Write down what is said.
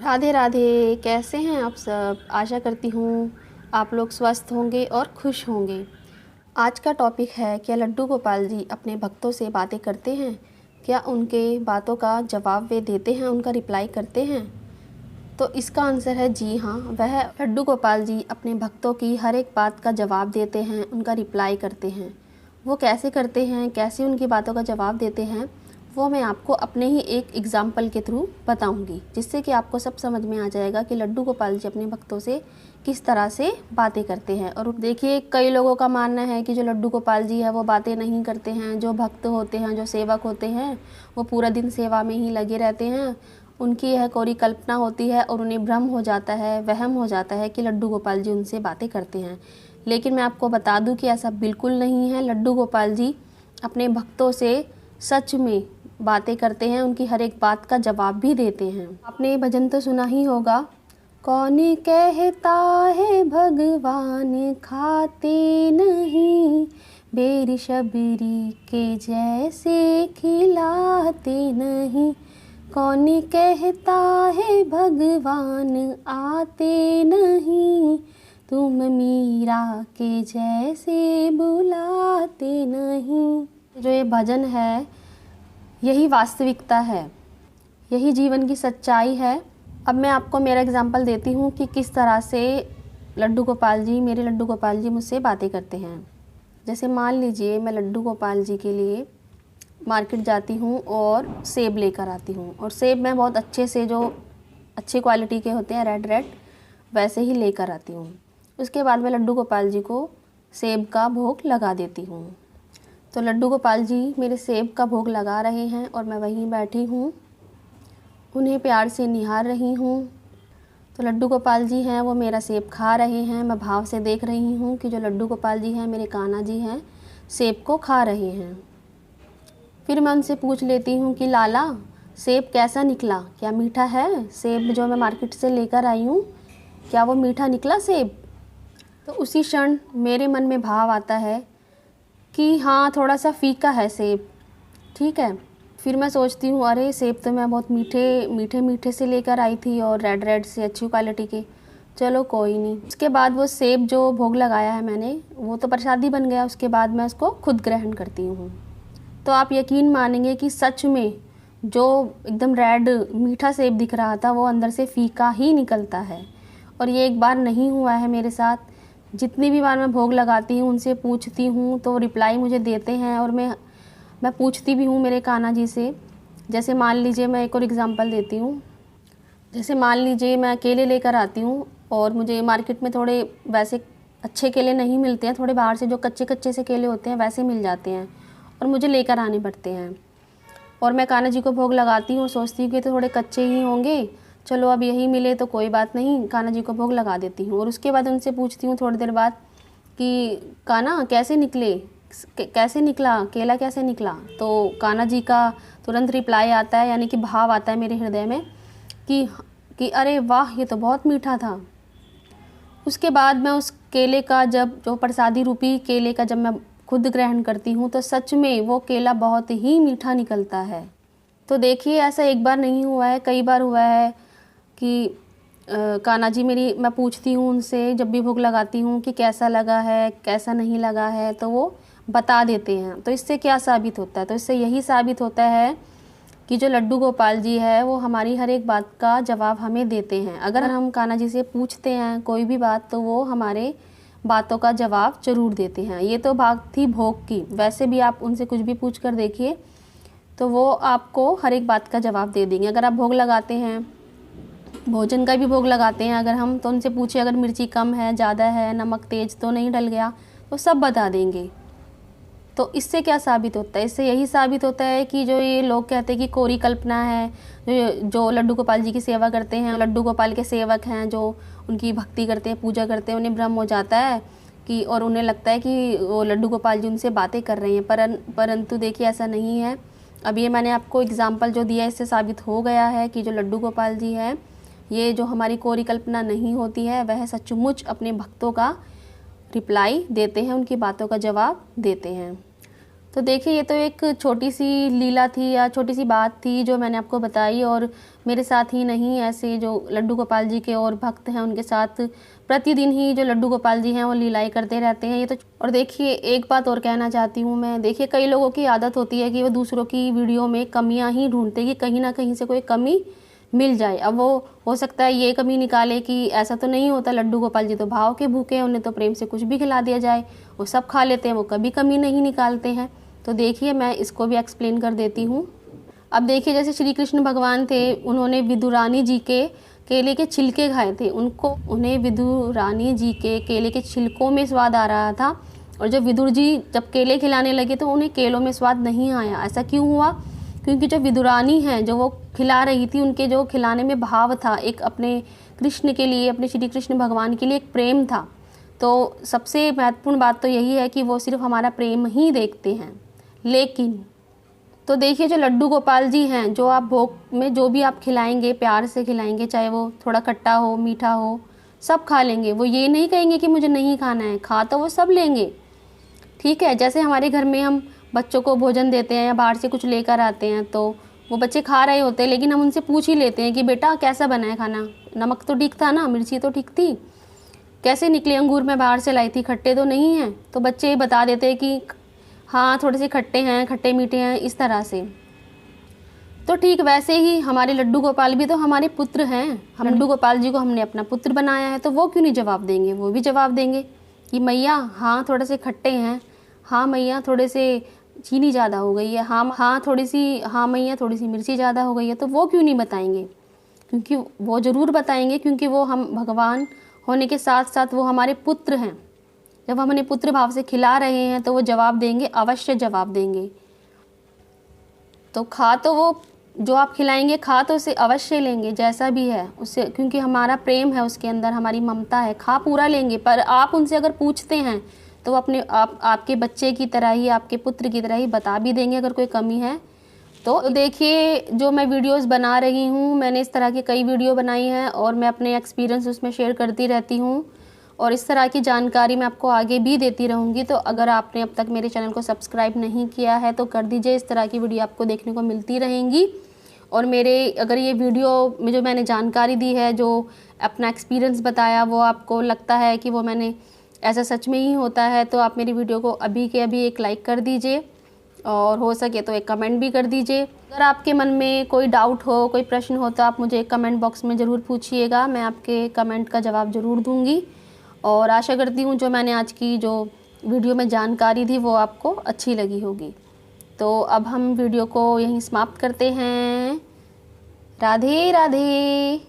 राधे राधे। कैसे हैं आप सब? आशा करती हूँ आप लोग स्वस्थ होंगे और खुश होंगे। आज का टॉपिक है, क्या लड्डू गोपाल जी अपने भक्तों से बातें करते हैं? क्या उनके बातों का जवाब वे देते हैं, उनका रिप्लाई करते हैं? तो इसका आंसर है जी हाँ। वह लड्डू गोपाल जी अपने भक्तों की हर एक बात का जवाब देते हैं, उनका रिप्लाई करते हैं। वो कैसे करते हैं, कैसे उनकी बातों का जवाब देते हैं, वो मैं आपको अपने ही एक एग्ज़ाम्पल के थ्रू बताऊंगी, जिससे कि आपको सब समझ में आ जाएगा कि लड्डू गोपाल जी अपने भक्तों से किस तरह से बातें करते हैं। और देखिए, कई लोगों का मानना है कि जो लड्डू गोपाल जी है वो बातें नहीं करते हैं। जो भक्त होते हैं, जो सेवक होते हैं, वो पूरा दिन सेवा में ही लगे रहते हैं। उनकी यह कोरी कल्पना होती है और उन्हें भ्रम हो जाता है, वहम हो जाता है कि लड्डू गोपाल जी उनसे बातें करते हैं। लेकिन मैं आपको बता दूं कि ऐसा बिल्कुल नहीं है। लड्डू गोपाल जी अपने भक्तों से सच में बातें करते हैं, उनकी हर एक बात का जवाब भी देते हैं। आपने ये भजन तो सुना ही होगा, कौन कहता है भगवान खाते नहीं, बेरी शबरी के जैसे खिलाते नहीं। कौन कहता है भगवान आते नहीं, तुम मीरा के जैसे बुलाते नहीं। जो ये भजन है, यही वास्तविकता है, यही जीवन की सच्चाई है। अब मैं आपको मेरा एग्जाम्पल देती हूँ कि किस तरह से मेरे लड्डू गोपाल जी मुझसे बातें करते हैं। जैसे मान लीजिए, मैं लड्डू गोपाल जी के लिए मार्केट जाती हूँ और सेब लेकर आती हूँ। और सेब मैं बहुत अच्छे से, जो अच्छी क्वालिटी के होते हैं, रेड रेड, वैसे ही लेकर आती हूँ। उसके बाद मैं लड्डू गोपाल जी को सेब का भोग लगा देती हूँ। तो लड्डू गोपाल जी मेरे सेब का भोग लगा रहे हैं और मैं वहीं बैठी हूँ, उन्हें प्यार से निहार रही हूँ। तो लड्डू गोपाल जी हैं, वो मेरा सेब खा रहे हैं। मैं भाव से देख रही हूँ कि जो लड्डू गोपाल जी हैं, मेरे कान्हा जी हैं, सेब को खा रहे हैं। फिर मैं उनसे पूछ लेती हूँ कि लाला, सेब कैसा निकला? क्या मीठा है सेब जो मैं मार्केट से लेकर आई हूँ? क्या वो मीठा निकला सेब? तो उसी क्षण मेरे मन में भाव आता है कि हाँ, थोड़ा सा फीका है सेब, ठीक है। फिर मैं सोचती हूँ, अरे सेब तो मैं बहुत मीठे से लेकर आई थी और रेड रेड से, अच्छी क्वालिटी के। चलो कोई नहीं। उसके बाद वो सेब जो भोग लगाया है मैंने, वो तो प्रसादी बन गया। उसके बाद मैं उसको खुद ग्रहण करती हूँ। तो आप यकीन मानेंगे कि सच में जो एकदम रेड मीठा सेब दिख रहा था, वो अंदर से फीका ही निकलता है। और ये एक बार नहीं हुआ है मेरे साथ। जितनी भी बार मैं भोग लगाती हूँ, उनसे पूछती हूँ तो रिप्लाई मुझे देते हैं। और मैं पूछती भी हूँ मेरे कान्हा जी से। जैसे मान लीजिए, मैं एक और एग्जांपल देती हूँ। जैसे मान लीजिए, मैं केले लेकर आती हूँ और मुझे मार्केट में थोड़े वैसे अच्छे केले नहीं मिलते हैं, थोड़े बाहर से जो कच्चे कच्चे से केले होते हैं वैसे मिल जाते हैं और मुझे लेकर आने पड़ते हैं। और मैं कान्हा जी को भोग लगाती हूँ, सोचती हूँ कि तो थोड़े कच्चे ही होंगे, चलो अब यही मिले तो कोई बात नहीं, कान्हा जी को भोग लगा देती हूँ। और उसके बाद उनसे पूछती हूँ थोड़ी देर बाद कि कान्हा कैसे निकला केला, कैसे निकला? तो कान्हा जी का तुरंत रिप्लाई आता है, यानी कि भाव आता है मेरे हृदय में कि अरे वाह, ये तो बहुत मीठा था। उसके बाद मैं उस केले का, जब जो प्रसादी रूपी केले का जब मैं खुद ग्रहण करती हूँ, तो सच में वो केला बहुत ही मीठा निकलता है। तो देखिए, ऐसा एक बार नहीं हुआ है, कई बार हुआ है कि कान्हा जी मैं पूछती हूँ उनसे, जब भी भोग लगाती हूँ, कि कैसा लगा है, कैसा नहीं लगा है, तो वो बता देते हैं। तो इससे क्या साबित होता है? तो इससे यही साबित होता है कि जो लड्डू गोपाल जी है, वो हमारी हर एक बात का जवाब हमें देते हैं। अगर हम कान्हा जी से पूछते हैं कोई भी बात, तो वो हमारे बातों का जवाब जरूर देते हैं। ये तो बात थी भोग की। वैसे भी आप उनसे कुछ भी पूछ कर देखिए, तो वो आपको हर एक बात का जवाब दे देंगे। अगर आप भोग लगाते हैं, भोजन का भी भोग लगाते हैं अगर हम, तो उनसे पूछिए अगर मिर्ची कम है, ज़्यादा है, नमक तेज तो नहीं डल गया, तो सब बता देंगे। तो इससे क्या साबित होता है? इससे यही साबित होता है कि जो ये लोग कहते हैं कि कोरी कल्पना है, जो लड्डू गोपाल जी की सेवा करते हैं, लड्डू गोपाल के सेवक हैं, जो उनकी भक्ति करते हैं, पूजा करते हैं, उन्हें भ्रम हो जाता है कि, और उन्हें लगता है कि वो लड्डू गोपाल जी उनसे बातें कर रहे हैं। परंतु देखिए, ऐसा नहीं है। अब ये मैंने आपको एग्जाम्पल जो दिया, इससे साबित हो गया है कि जो लड्डू गोपाल जी हैं, ये जो हमारी कोरी कल्पना नहीं होती है, वह सचमुच अपने भक्तों का रिप्लाई देते हैं, उनकी बातों का जवाब देते हैं। तो देखिए, ये तो एक छोटी सी लीला थी या छोटी सी बात थी जो मैंने आपको बताई, और मेरे साथ ही नहीं, ऐसे जो लड्डू गोपाल जी के और भक्त हैं उनके साथ प्रतिदिन ही जो लड्डू गोपाल जी हैं वो लीलाएं करते रहते हैं। ये तो, और देखिए एक बात और कहना चाहती हूँ मैं, देखिए कई लोगों की आदत होती है कि वो दूसरों की वीडियो में कमियाँ ही ढूंढते हैं कि कहीं ना कहीं से कोई कमी मिल जाए। अब वो हो सकता है ये कमी निकाले कि ऐसा तो नहीं होता, लड्डू गोपाल जी तो भाव के भूखे हैं, उन्हें तो प्रेम से कुछ भी खिला दिया जाए वो सब खा लेते हैं, वो कभी कमी नहीं निकालते हैं। तो देखिए मैं इसको भी एक्सप्लेन कर देती हूँ। अब देखिए, जैसे श्री कृष्ण भगवान थे, उन्होंने विदुरानी जी के केले के छिलके खाए थे। उन्हें विदुरानी जी के केले के छिलकों में स्वाद आ रहा था, और जब विदुर जी जब केले खिलाने लगे तो उन्हें केलों में स्वाद नहीं आया। ऐसा क्यों हुआ? क्योंकि जो विदुरानी हैं, जो वो खिला रही थी, उनके जो खिलाने में भाव था, एक अपने कृष्ण के लिए, अपने श्री कृष्ण भगवान के लिए एक प्रेम था। तो सबसे महत्वपूर्ण बात तो यही है कि वो सिर्फ हमारा प्रेम ही देखते हैं। लेकिन तो देखिए, जो लड्डू गोपाल जी हैं, जो आप भोग में जो भी आप खिलाएंगे, प्यार से खिलाएंगे, चाहे वो थोड़ा खट्टा हो, मीठा हो, सब खा लेंगे। वो ये नहीं कहेंगे कि मुझे नहीं खाना है, खा तो वो सब लेंगे। ठीक है, जैसे हमारे घर में हम बच्चों को भोजन देते हैं या बाहर से कुछ लेकर आते हैं, तो वो बच्चे खा रहे होते हैं, लेकिन हम उनसे पूछ ही लेते हैं कि बेटा कैसा बना है खाना, नमक तो ठीक था ना, मिर्ची तो ठीक थी, कैसे निकले अंगूर मैं बाहर से लाई थी, खट्टे तो नहीं हैं? तो बच्चे बता देते हैं कि हाँ थोड़े से खट्टे हैं, खट्टे मीठे हैं, इस तरह से। तो ठीक वैसे ही हमारे लड्डू गोपाल भी तो हमारे पुत्र हैं। हम लड्डू गोपाल जी को हमने अपना पुत्र बनाया है, तो वो क्यों नहीं जवाब देंगे? वो भी जवाब देंगे कि मैया हाँ थोड़े से खट्टे हैं, हाँ मैया थोड़े से चीनी ज़्यादा हो गई है, हाँ मैया थोड़ी सी मिर्ची ज़्यादा हो गई है। तो वो क्यों नहीं बताएंगे? क्योंकि वो ज़रूर बताएंगे, क्योंकि वो हम भगवान होने के साथ साथ वो हमारे पुत्र हैं। जब हम उन्हें पुत्र भाव से खिला रहे हैं तो वो जवाब देंगे, अवश्य जवाब देंगे। तो खा तो वो जो आप खिलाएंगे, खा तो उसे अवश्य लेंगे जैसा भी है उससे, क्योंकि हमारा प्रेम है उसके अंदर, हमारी ममता है, खा पूरा लेंगे। पर आप उनसे अगर पूछते हैं तो वो आपके बच्चे की तरह ही, आपके पुत्र की तरह ही बता भी देंगे अगर कोई कमी है तो। देखिए, जो मैं वीडियोस बना रही हूँ, मैंने इस तरह की कई वीडियो बनाई हैं और मैं अपने एक्सपीरियंस उसमें शेयर करती रहती हूँ, और इस तरह की जानकारी मैं आपको आगे भी देती रहूँगी। तो अगर आपने अब तक मेरे चैनल को सब्सक्राइब नहीं किया है तो कर दीजिए, इस तरह की वीडियो आपको देखने को मिलती रहेंगी। और मेरे अगर ये वीडियो में जो मैंने जानकारी दी है, जो अपना एक्सपीरियंस बताया, वो आपको लगता है कि वो मैंने ऐसा सच में ही होता है, तो आप मेरी वीडियो को अभी के अभी एक लाइक कर दीजिए, और हो सके तो एक कमेंट भी कर दीजिए। अगर आपके मन में कोई डाउट हो, कोई प्रश्न हो, तो आप मुझे कमेंट बॉक्स में ज़रूर पूछिएगा, मैं आपके कमेंट का जवाब ज़रूर दूँगी। और आशा करती हूँ जो मैंने आज की जो वीडियो में जानकारी दी वो आपको अच्छी लगी होगी। तो अब हम वीडियो को यहीं समाप्त करते हैं। राधे राधे।